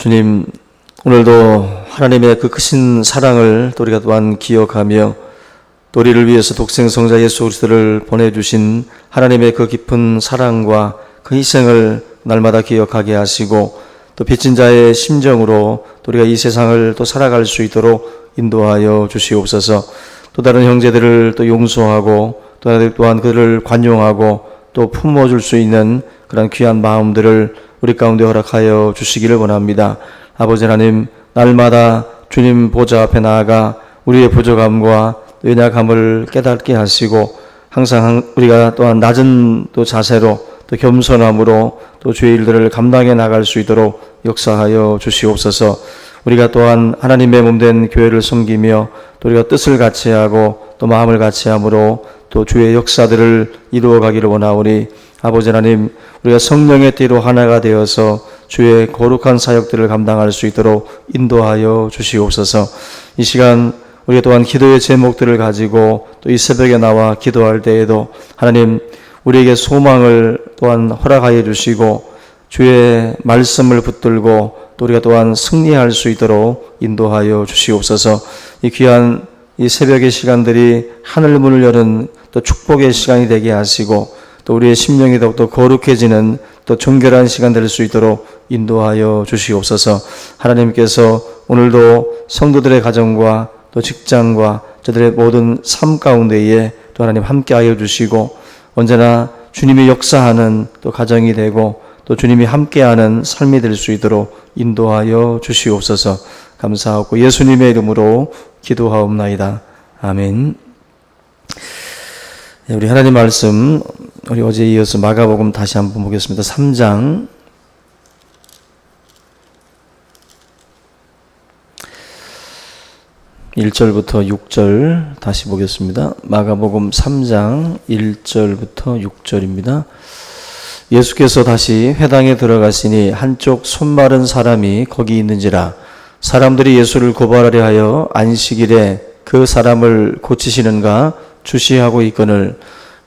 주님, 오늘도 하나님의 그 크신 사랑을 또 우리가 또한 기억하며 또 우리를 위해서 독생성자 예수 그리스도를 보내주신 하나님의 그 깊은 사랑과 그 희생을 날마다 기억하게 하시고 또 빚진 자의 심정으로 또 우리가 이 세상을 또 살아갈 수 있도록 인도하여 주시옵소서. 또 다른 형제들을 또 용서하고 또 또한 그들을 관용하고 또 품어줄 수 있는 그런 귀한 마음들을 우리 가운데 허락하여 주시기를 원합니다. 아버지 하나님, 날마다 주님 보좌 앞에 나아가 우리의 부족함과 연약함을 깨닫게 하시고 항상 우리가 또한 낮은 또 자세로 또 겸손함으로 또 주의 일들을 감당해 나갈 수 있도록 역사하여 주시옵소서. 우리가 또한 하나님의 몸된 교회를 섬기며 또 우리가 뜻을 같이 하고 또 마음을 같이 함으로 또 주의 역사들을 이루어 가기를 원하오니 아버지 하나님, 우리가 성령의 띠로 하나가 되어서 주의 거룩한 사역들을 감당할 수 있도록 인도하여 주시옵소서. 이 시간 우리가 또한 기도의 제목들을 가지고 또 이 새벽에 나와 기도할 때에도 하나님, 우리에게 소망을 또한 허락하여 주시고 주의 말씀을 붙들고 또 우리가 또한 승리할 수 있도록 인도하여 주시옵소서. 이 귀한 이 새벽의 시간들이 하늘 문을 여는 또 축복의 시간이 되게 하시고 또 우리의 심령이 더욱더 거룩해지는 또 정결한 시간 될 수 있도록 인도하여 주시옵소서. 하나님께서 오늘도 성도들의 가정과 또 직장과 저들의 모든 삶 가운데에 또 하나님 함께하여 주시고 언제나 주님이 역사하는 또 가정이 되고 또 주님이 함께하는 삶이 될 수 있도록 인도하여 주시옵소서. 감사하고 예수님의 이름으로 기도하옵나이다. 아멘. 우리 하나님 말씀, 우리 어제에 이어서 마가복음 다시 한번 보겠습니다. 3장 1절부터 6절 다시 보겠습니다. 마가복음 3장 1절부터 6절입니다. 예수께서 다시 회당에 들어가시니 한쪽 손 마른 사람이 거기 있는지라. 사람들이 예수를 고발하려 하여 안식일에 그 사람을 고치시는가 주시하고 있거늘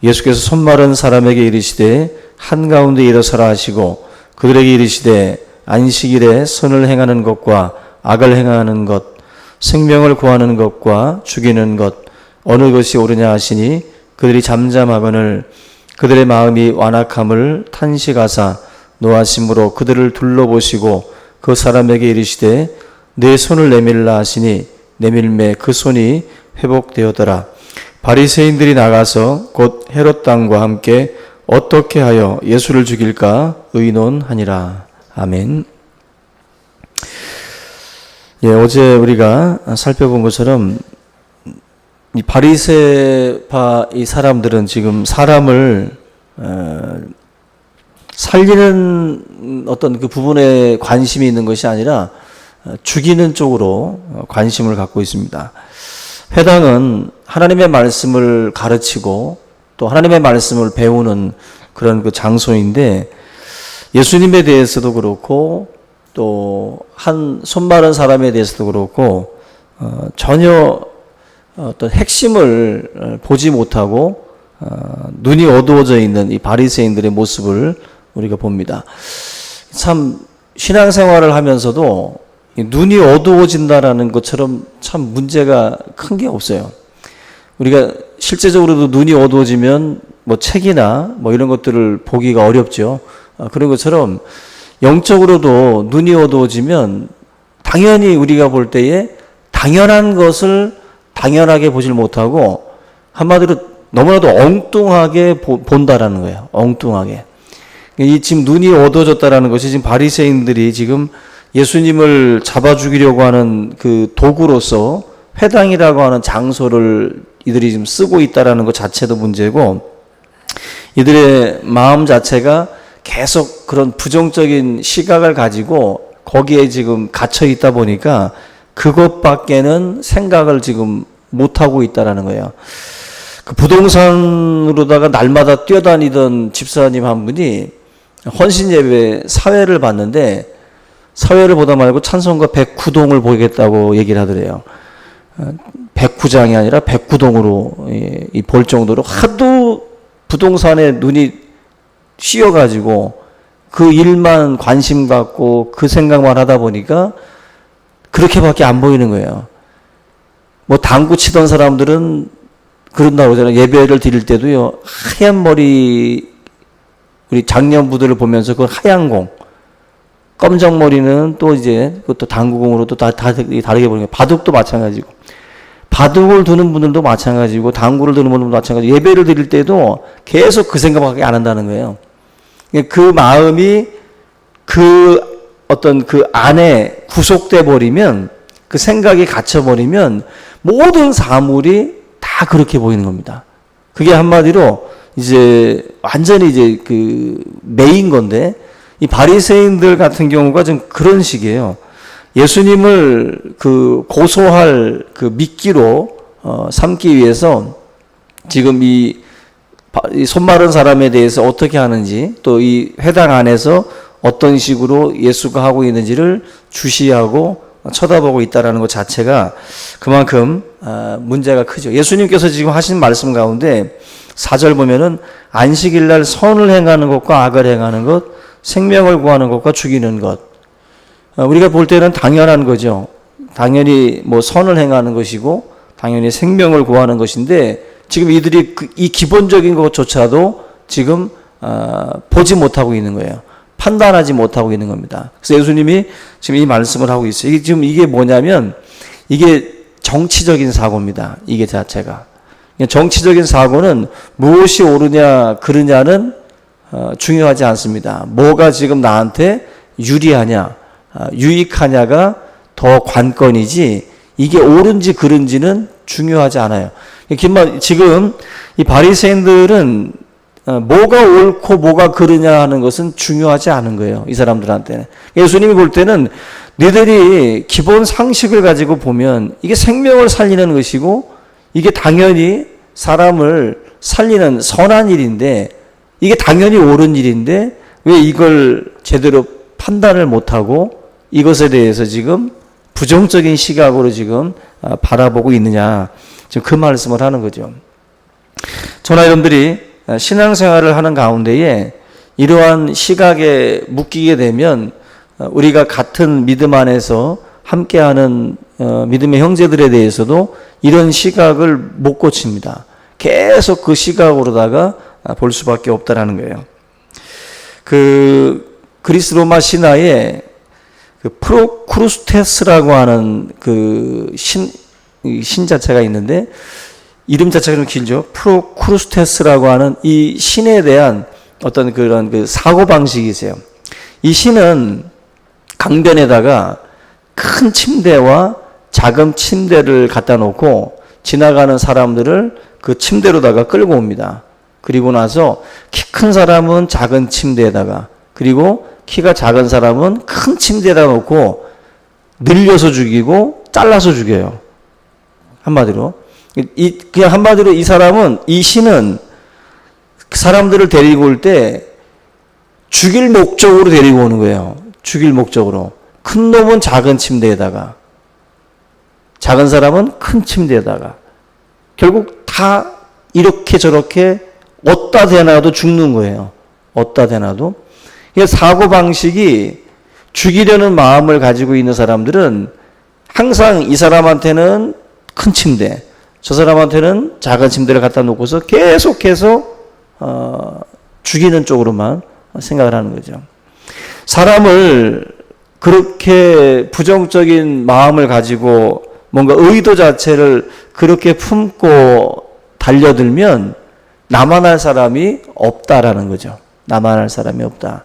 예수께서 손 마른 사람에게 이르시되 한가운데 일어서라 하시고 그들에게 이르시되 안식일에 선을 행하는 것과 악을 행하는 것 생명을 구하는 것과 죽이는 것 어느 것이 옳으냐 하시니 그들이 잠잠하거늘 그들의 마음이 완악함을 탄식하사 노하심으로 그들을 둘러보시고 그 사람에게 이르시되 내 손을 내밀라 하시니 내밀매 그 손이 회복되었더라. 바리새인들이 나가서 곧 헤롯 왕과 함께 어떻게 하여 예수를 죽일까 의논하니라. 아멘. 예, 어제 우리가 살펴본 것처럼 이 바리새파 이 사람들은 지금 사람을 살리는 어떤 그 부분에 관심이 있는 것이 아니라 죽이는 쪽으로 관심을 갖고 있습니다. 회당은 하나님의 말씀을 가르치고 또 하나님의 말씀을 배우는 그런 그 장소인데 예수님에 대해서도 그렇고 또 한 손 마른 사람에 대해서도 그렇고 전혀 어떤 핵심을 보지 못하고 눈이 어두워져 있는 이 바리새인들의 모습을 우리가 봅니다. 참 신앙생활을 하면서도 눈이 어두워진다라는 것처럼 참 문제가 큰 게 없어요. 우리가 실제적으로도 눈이 어두워지면 뭐 책이나 뭐 이런 것들을 보기가 어렵죠. 그런 것처럼 영적으로도 눈이 어두워지면 당연히 우리가 볼 때에 당연한 것을 당연하게 보질 못하고 한마디로 너무나도 엉뚱하게 본다라는 거예요. 엉뚱하게. 이 지금 눈이 어두워졌다라는 것이 지금 바리새인들이 지금 예수님을 잡아 죽이려고 하는 그 도구로서 회당이라고 하는 장소를 이들이 지금 쓰고 있다라는 것 자체도 문제고 이들의 마음 자체가 계속 그런 부정적인 시각을 가지고 거기에 지금 갇혀 있다 보니까 그것밖에는 생각을 지금 못하고 있다라는 거예요. 그 부동산으로다가 날마다 뛰어다니던 집사님 한 분이 헌신예배 사회를 봤는데 사회를 보다 말고 찬송가 109동을 보겠다고 얘기를 하더래요. 109장이 아니라 109동으로 볼 정도로 하도 부동산에 눈이 씌어가지고 그 일만 관심 갖고 그 생각만 하다 보니까 그렇게밖에 안 보이는 거예요. 뭐 당구 치던 사람들은 그런다고 그러잖아요. 예배를 드릴 때도요, 하얀 머리, 우리 장년부들을 보면서 그 하얀 공, 검정 머리는 또 이제 그것도 당구공으로 또 다르게 보는 거예요. 바둑도 마찬가지고. 바둑을 두는 분들도 마찬가지고, 당구를 두는 분들도 마찬가지고, 예배를 드릴 때도 계속 그 생각밖에 안 한다는 거예요. 그 마음이 그 어떤 그 안에 구속돼 버리면, 그 생각이 갇혀버리면 모든 사물이 다 그렇게 보이는 겁니다. 그게 한마디로 이제 완전히 이제 그 매인 건데, 이 바리새인들 같은 경우가 좀 그런 식이에요. 예수님을 그 고소할 그 미끼로 삼기 위해서 지금 이 손마른 사람에 대해서 어떻게 하는지, 또 이 회당 안에서 어떤 식으로 예수가 하고 있는지를 주시하고 쳐다보고 있다라는 것 자체가 그만큼 문제가 크죠. 예수님께서 지금 하신 말씀 가운데 4절 보면은 안식일 날 선을 행하는 것과 악을 행하는 것, 생명을 구하는 것과 죽이는 것. 우리가 볼 때는 당연한 거죠. 당연히 뭐 선을 행하는 것이고 당연히 생명을 구하는 것인데, 지금 이들이 이 기본적인 것조차도 지금 보지 못하고 있는 거예요. 판단하지 못하고 있는 겁니다. 그래서 예수님이 지금 이 말씀을 하고 있어요. 이게 뭐냐면, 이게 정치적인 사고입니다. 이게 자체가. 정치적인 사고는 무엇이 옳으냐 그르냐는 중요하지 않습니다. 뭐가 지금 나한테 유리하냐, 유익하냐가 더 관건이지, 이게 옳은지 그른지는 중요하지 않아요. 지금 이 바리새인들은 뭐가 옳고 뭐가 그르냐 하는 것은 중요하지 않은 거예요. 이 사람들한테는. 예수님이 볼 때는 너희들이 기본 상식을 가지고 보면 이게 생명을 살리는 것이고, 이게 당연히 사람을 살리는 선한 일인데, 이게 당연히 옳은 일인데 왜 이걸 제대로 판단을 못하고 이것에 대해서 지금 부정적인 시각으로 지금 바라보고 있느냐, 지금 그 말씀을 하는 거죠. 저나 여러분들이 신앙생활을 하는 가운데에 이러한 시각에 묶이게 되면 우리가 같은 믿음 안에서 함께하는 믿음의 형제들에 대해서도 이런 시각을 못 고칩니다. 계속 그 시각으로다가 볼 수밖에 없다라는 거예요. 그 그리스 로마 신화에 그 프로크루스테스라고 하는 그 신 자체가 있는데, 이름 자체가 좀 길죠. 프로크루스테스라고 하는 이 신에 대한 어떤 그런 그 사고방식이세요. 이 신은 강변에다가 큰 침대와 작은 침대를 갖다 놓고 지나가는 사람들을 그 침대로다가 끌고 옵니다. 그리고 나서 키 큰 사람은 작은 침대에다가, 그리고 키가 작은 사람은 큰 침대에다 놓고 늘려서 죽이고 잘라서 죽여요. 한마디로. 그냥 한마디로 이 사람은, 이 신은 사람들을 데리고 올 때 죽일 목적으로 데리고 오는 거예요. 죽일 목적으로. 큰 놈은 작은 침대에다가, 작은 사람은 큰 침대에다가, 결국 다 이렇게 저렇게 어디다 대놔도 죽는 거예요. 어디다 대놔도. 사고방식이, 죽이려는 마음을 가지고 있는 사람들은 항상 이 사람한테는 큰 침대, 저 사람한테는 작은 침대를 갖다 놓고서 계속해서 죽이는 쪽으로만 생각을 하는 거죠. 사람을 그렇게 부정적인 마음을 가지고 뭔가 의도 자체를 그렇게 품고 달려들면 나만 할 사람이 없다라는 거죠. 나만 할 사람이 없다.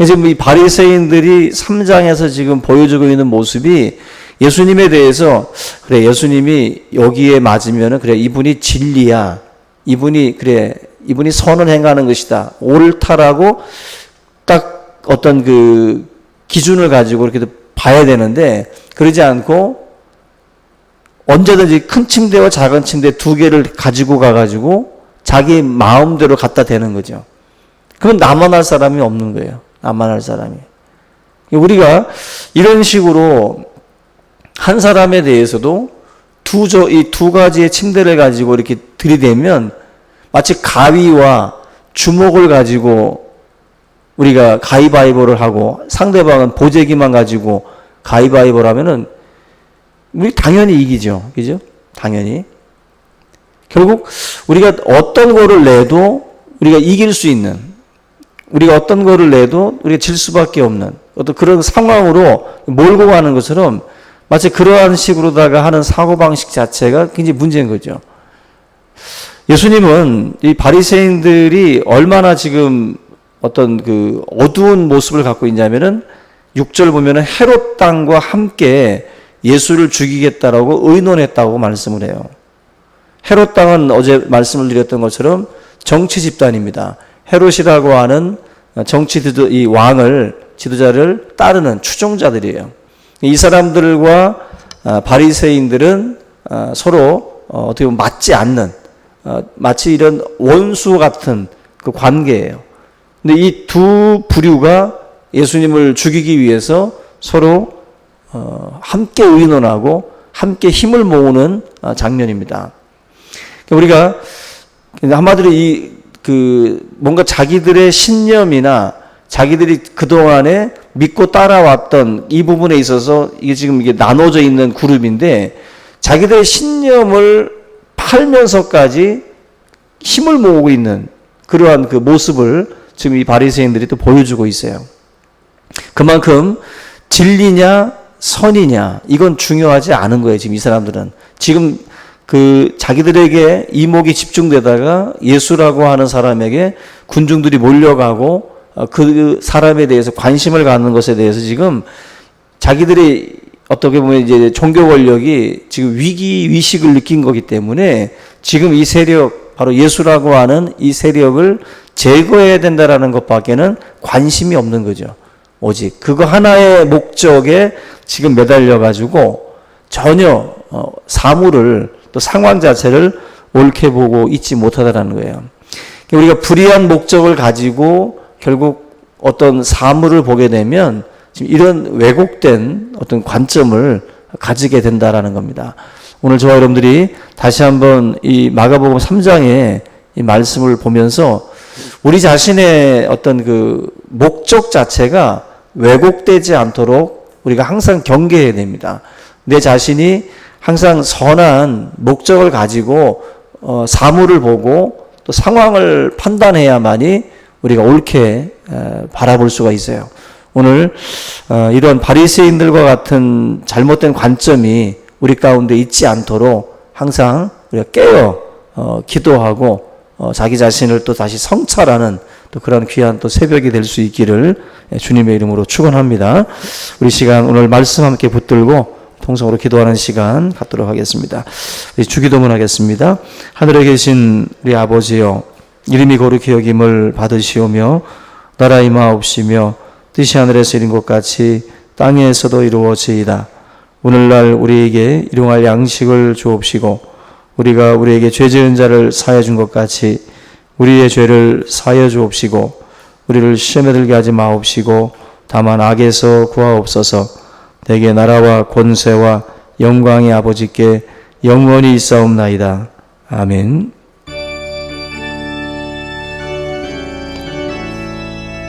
지금 이 바리새인들이 3장에서 지금 보여주고 있는 모습이, 예수님에 대해서, 그래, 예수님이 여기에 맞으면은, 그래, 이분이 진리야. 이분이 선을 행하는 것이다. 옳다라고 딱 어떤 그 기준을 가지고 이렇게 봐야 되는데, 그러지 않고 언제든지 큰 침대와 작은 침대 두 개를 가지고 가가지고 자기 마음대로 갖다 대는 거죠. 그건 나만 할 사람이 없는 거예요. 나만 할 사람이. 우리가 이런 식으로 한 사람에 대해서도 이 두 가지의 침대를 가지고 이렇게 들이대면 마치 가위와 주먹을 가지고 우리가 가위바위보를 하고 상대방은 보재기만 가지고 가위바위보를 하면은 우리 당연히 이기죠. 그죠? 당연히. 결국 우리가 어떤 거를 내도 우리가 이길 수 있는, 우리가 어떤 거를 내도 우리가 질 수밖에 없는 어떤 그런 상황으로 몰고 가는 것처럼 마치 그러한 식으로다가 하는 사고방식 자체가 굉장히 문제인 거죠. 예수님은 이 바리새인들이 얼마나 지금 어떤 그 어두운 모습을 갖고 있냐면은 6절 보면은 헤롯 땅과 함께 예수를 죽이겠다라고 의논했다고 말씀을 해요. 헤롯 땅은 어제 말씀을 드렸던 것처럼 정치 집단입니다. 헤롯이라고 하는 정치 이 왕을 지도자를 따르는 추종자들이에요. 이 사람들과 바리새인들은 서로 어떻게 보면 맞지 않는 마치 이런 원수 같은 그 관계예요. 근데 이 두 부류가 예수님을 죽이기 위해서 서로 함께 의논하고 함께 힘을 모으는 장면입니다. 우리가 한마디로 뭔가 자기들의 신념이나 자기들이 그동안에 믿고 따라왔던 이 부분에 있어서 이게 나눠져 있는 그룹인데 자기들의 신념을 팔면서까지 힘을 모으고 있는 그러한 그 모습을 지금 이 바리새인들이 또 보여주고 있어요. 그만큼 진리냐 선이냐 이건 중요하지 않은 거예요. 지금 이 사람들은 지금 그 자기들에게 이목이 집중되다가 예수라고 하는 사람에게 군중들이 몰려가고 그 사람에 대해서 관심을 갖는 것에 대해서 지금 자기들이 어떻게 보면 이제 종교 권력이 지금 위기 의식을 느낀 거기 때문에 지금 이 세력 바로 예수라고 하는 이 세력을 제거해야 된다라는 것밖에는 관심이 없는 거죠. 오직 그거 하나의 목적에 지금 매달려 가지고 전혀 사물을 또 상황 자체를 옳게 보고 있지 못하다라는 거예요. 우리가 불의한 목적을 가지고 결국 어떤 사물을 보게 되면 지금 이런 왜곡된 어떤 관점을 가지게 된다라는 겁니다. 오늘 저와 여러분들이 다시 한번 이 마가복음 3장의 이 말씀을 보면서 우리 자신의 어떤 그 목적 자체가 왜곡되지 않도록 우리가 항상 경계해야 됩니다. 내 자신이 항상 선한 목적을 가지고 사물을 보고 또 상황을 판단해야만이 우리가 옳게 바라볼 수가 있어요. 오늘 이런 바리새인들과 같은 잘못된 관점이 우리 가운데 있지 않도록 항상 우리가 깨어 기도하고 자기 자신을 또 다시 성찰하는 또 그런 귀한 또 새벽이 될 수 있기를 주님의 이름으로 축원합니다. 우리 시간 오늘 말씀 함께 붙들고 통성으로 기도하는 시간 갖도록 하겠습니다. 우리 주기도문 하겠습니다. 하늘에 계신 우리 아버지여, 이름이 거룩히 여김을 받으시오며 나라 임하옵시며 뜻이 하늘에서 이룬 것 같이 땅에서도 이루어지이다. 오늘날 우리에게 일용할 양식을 주옵시고 우리가 우리에게 죄 지은 자를 사하여 준 것 같이 우리의 죄를 사하여 주옵시고 우리를 시험에 들게 하지 마옵시고 다만 악에서 구하옵소서. 내게 나라와 권세와 영광의 아버지께 영원히 있사옵나이다. 아멘.